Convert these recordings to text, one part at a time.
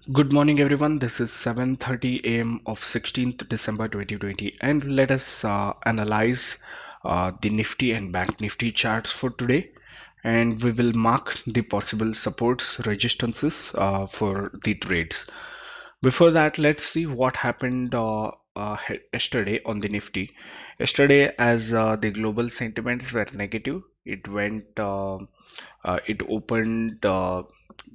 Good morning, everyone. This is 7:30 a.m. of 16th December 2020, and let us analyze the Nifty and Bank Nifty charts for today. And we will mark the possible supports, resistances for the trades. Before that, let's see what happened yesterday on the Nifty. Yesterday, as the global sentiments were negative, it opened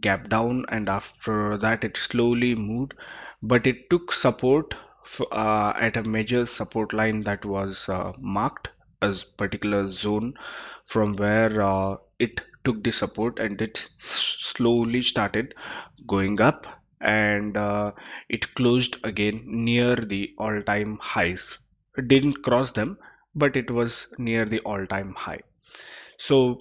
gap down, and after that it slowly moved, but it took support at a major support line that was marked as particular zone from where it took the support, and it slowly started going up, and it closed again near the all-time highs. It didn't cross them, but it was near the all-time high. So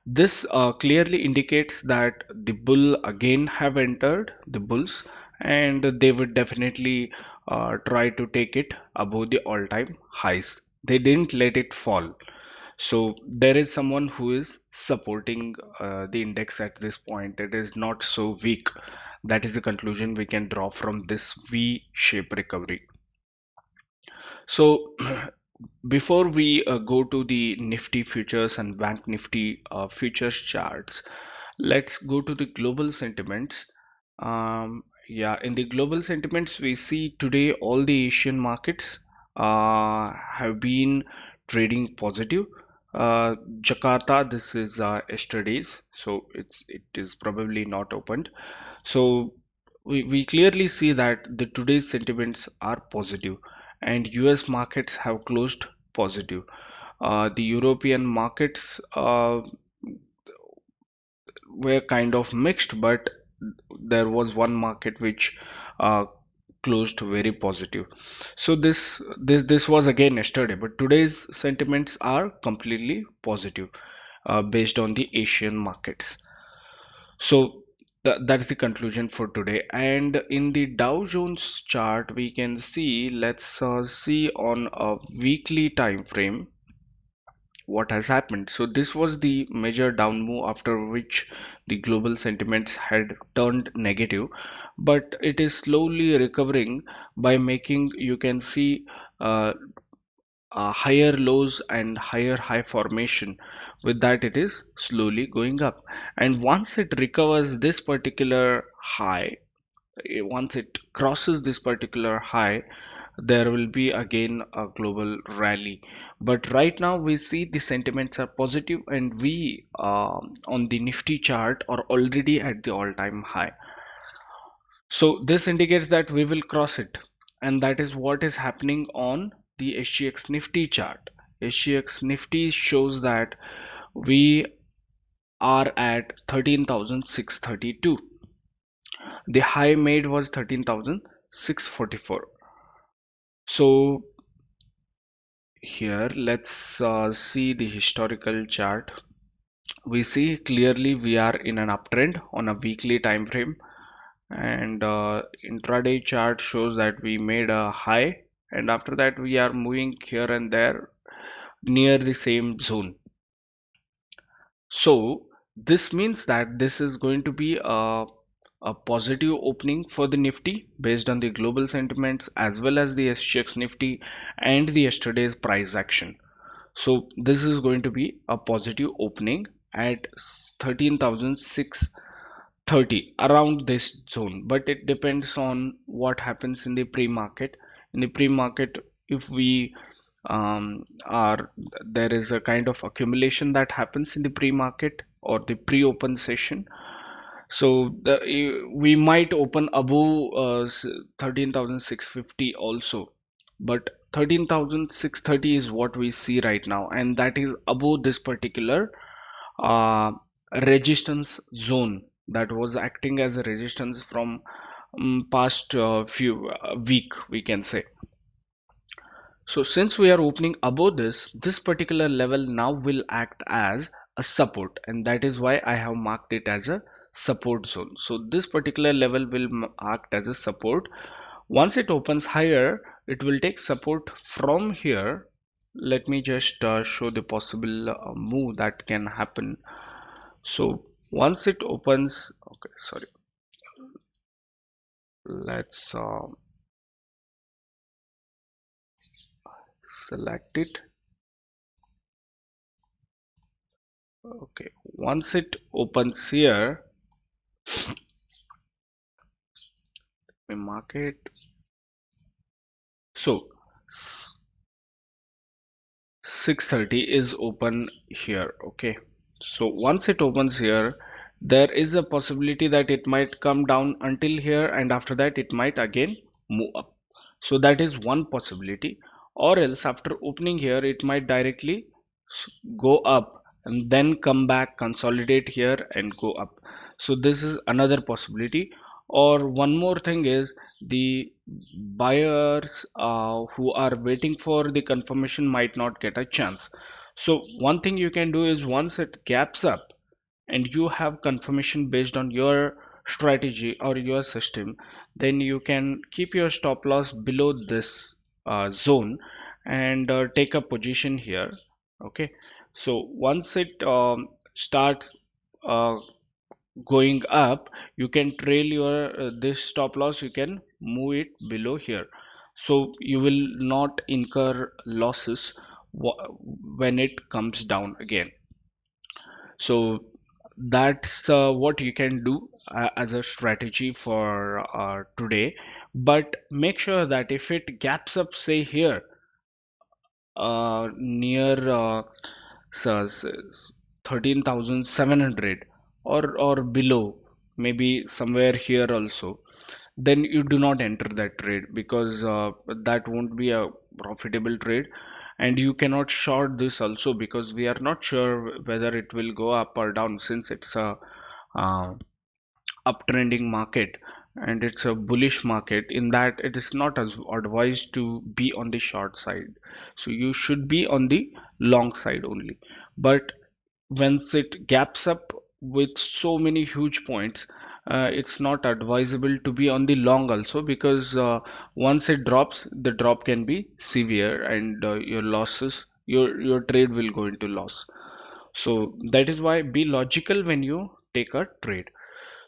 this clearly indicates that the bull again have entered the bulls, and they would definitely try to take it above the all-time highs. They didn't let it fall. So there is someone who is supporting the index at this point. It is not so weak. That is the conclusion we can draw from this V-shape recovery. So before we go to the Nifty futures and Bank Nifty futures charts, let's go to the global sentiments. Yeah, in the global sentiments, we see today all the Asian markets have been trading positive. Jakarta, this is yesterday's, so it is probably not opened. So we clearly see that the today's sentiments are positive, and US markets have closed positive. The European markets were kind of mixed, but there was one market which uh, closed very positive. So this was again yesterday, but today's sentiments are completely positive based on the Asian markets. So that's the conclusion for today. And in the Dow Jones chart, we can see, let's see on a weekly time frame what has happened. So this was the major down move after which the global sentiments had turned negative, but it is slowly recovering by making, you can see, uh, higher lows and higher high formation. With that, it is slowly going up, and once it recovers this particular high, once it crosses this particular high, there will be again a global rally. But right now we see the sentiments are positive, and we on the Nifty chart are already at the all-time high. So this indicates that we will cross it, and that is what is happening on the SGX Nifty chart. SGX Nifty shows that we are at 13,632. The high made was 13,644. So here let's see the historical chart. We see clearly we are in an uptrend on a weekly time frame, and intraday chart shows that we made a high, and after that we are moving here and there near the same zone. So this means that this is going to be a positive opening for the Nifty based on the global sentiments as well as the SGX Nifty and the yesterday's price action. So this is going to be a positive opening at 13,630 around this zone, but it depends on what happens in the pre-market. In the pre-market, if we are there is a kind of accumulation that happens in the pre-market or the pre-open session, so we might open above 13,650 also, but 13,630 is what we see right now, and that is above this particular uh, resistance zone that was acting as a resistance from past few week, we can say. So since we are opening above this particular level now will act as a support, and that is why I have marked it as a support zone. So this particular level will act as a support. Once it opens higher, it will take support from here. Let me just show the possible move that can happen. So once it opens, okay, sorry. let's select it. Okay, once it opens here, we mark it. So 6:30 is open here. Okay, so once it opens here, there is a possibility that it might come down until here, and after that it might again move up. So that is one possibility. Or else after opening here, it might directly go up and then come back, consolidate here and go up. So this is another possibility. Or one more thing is, the buyers who are waiting for the confirmation might not get a chance. So one thing you can do is, once it gaps up and you have confirmation based on your strategy or your system, then you can keep your stop loss below this zone and take a position here. Okay, so once it starts uh, going up, you can trail your this stop loss, you can move it below here, so you will not incur losses when it comes down again. So that's what you can do as a strategy for today. But make sure that if it gaps up, say here, near so- s- 13,700 or below, maybe somewhere here also, then you do not enter that trade, because that won't be a profitable trade. And you cannot short this also, because we are not sure whether it will go up or down, since it's a uh, uptrending market and it's a bullish market. In that, it is not as advised to be on the short side, so you should be on the long side only. But once it gaps up with so many huge points, it's not advisable to be on the long also, because once it drops, the drop can be severe, and your losses, your trade will go into loss. So that is why, be logical when you take a trade.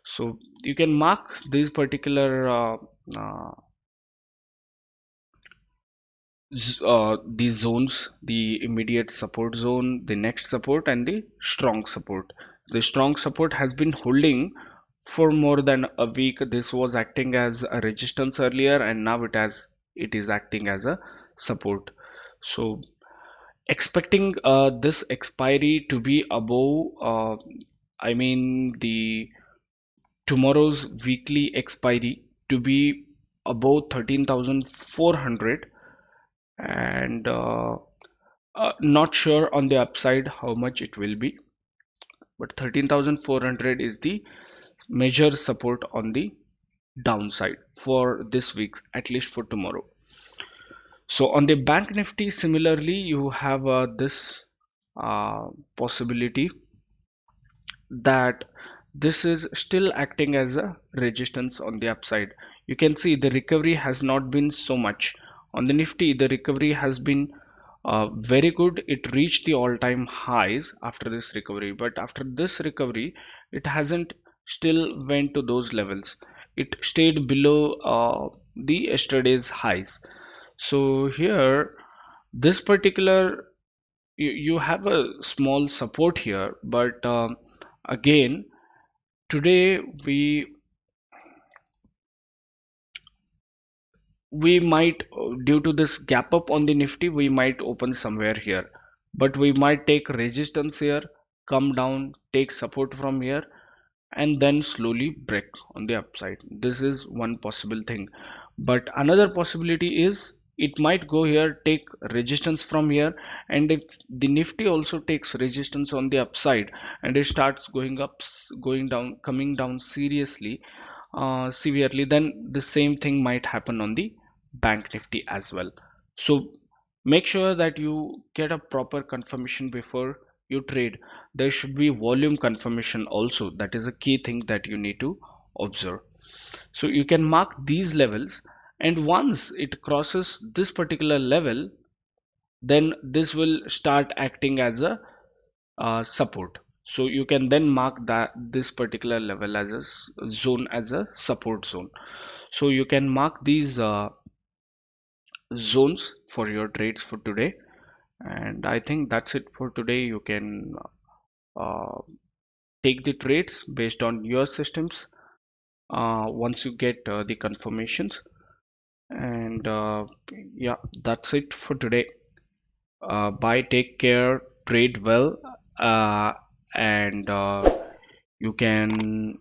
So you can mark these particular uh, these zones: the immediate support zone, the next support, and the strong support. The strong support has been holding for more than a week. This was acting as a resistance earlier, and now it is acting as a support. So expecting this expiry to be above, I mean the tomorrow's weekly expiry to be above 13,400, and not sure on the upside how much it will be, but 13,400 is the major support on the downside for this week, at least for tomorrow. So on the bank nifty, similarly, you have this possibility that this is still acting as a resistance on the upside. You can see the recovery has not been so much. On the Nifty, the recovery has been very good. It reached the all-time highs after this recovery, but after this recovery, it hasn't still went to those levels. It stayed below the yesterday's highs. So here, this particular, you have a small support here, but again, today we might, due to this gap up on the Nifty, we might open somewhere here, but we might take resistance here, come down, take support from here, and then slowly break on the upside. This is one possible thing. But another possibility is, it might go here, take resistance from here, and if the Nifty also takes resistance on the upside and it starts going up, going down, coming down seriously, severely, then the same thing might happen on the bank nifty as well. So make sure that you get a proper confirmation before you trade. There should be volume confirmation also. That is a key thing that you need to observe. So you can mark these levels, and once it crosses this particular level, then this will start acting as a support. So you can then mark that this particular level as a zone, as a support zone. So you can mark these zones for your trades for today. And I think that's it for today. You can uh, take the trades based on your systems once you get the confirmations. And yeah, that's it for today. Bye, take care, trade well, uh, and you can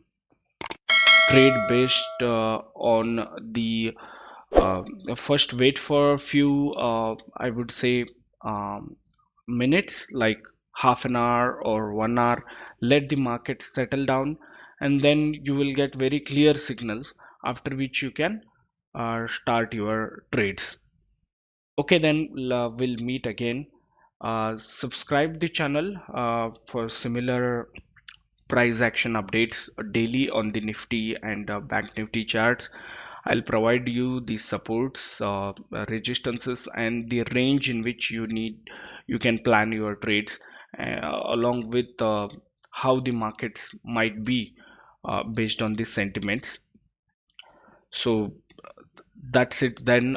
trade based on the first wait for a few, I would say, um, minutes, like half an hour or 1 hour. Let the market settle down, and then you will get very clear signals, after which you can start your trades. Okay, then we'll meet again. Subscribe the channel for similar price action updates daily on the Nifty and Bank Nifty charts. I'll provide you the supports, resistances, and the range in which you can plan your trades, along with how the markets might be based on the sentiments. So that's it then.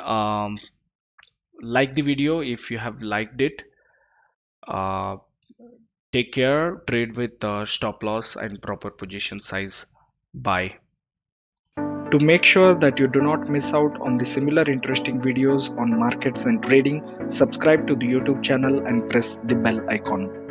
Like the video if you have liked it. Uh, Take care, trade with stop loss and proper position size. Bye. To make sure that you do not miss out on the similar interesting videos on markets and trading, subscribe to the YouTube channel and press the bell icon.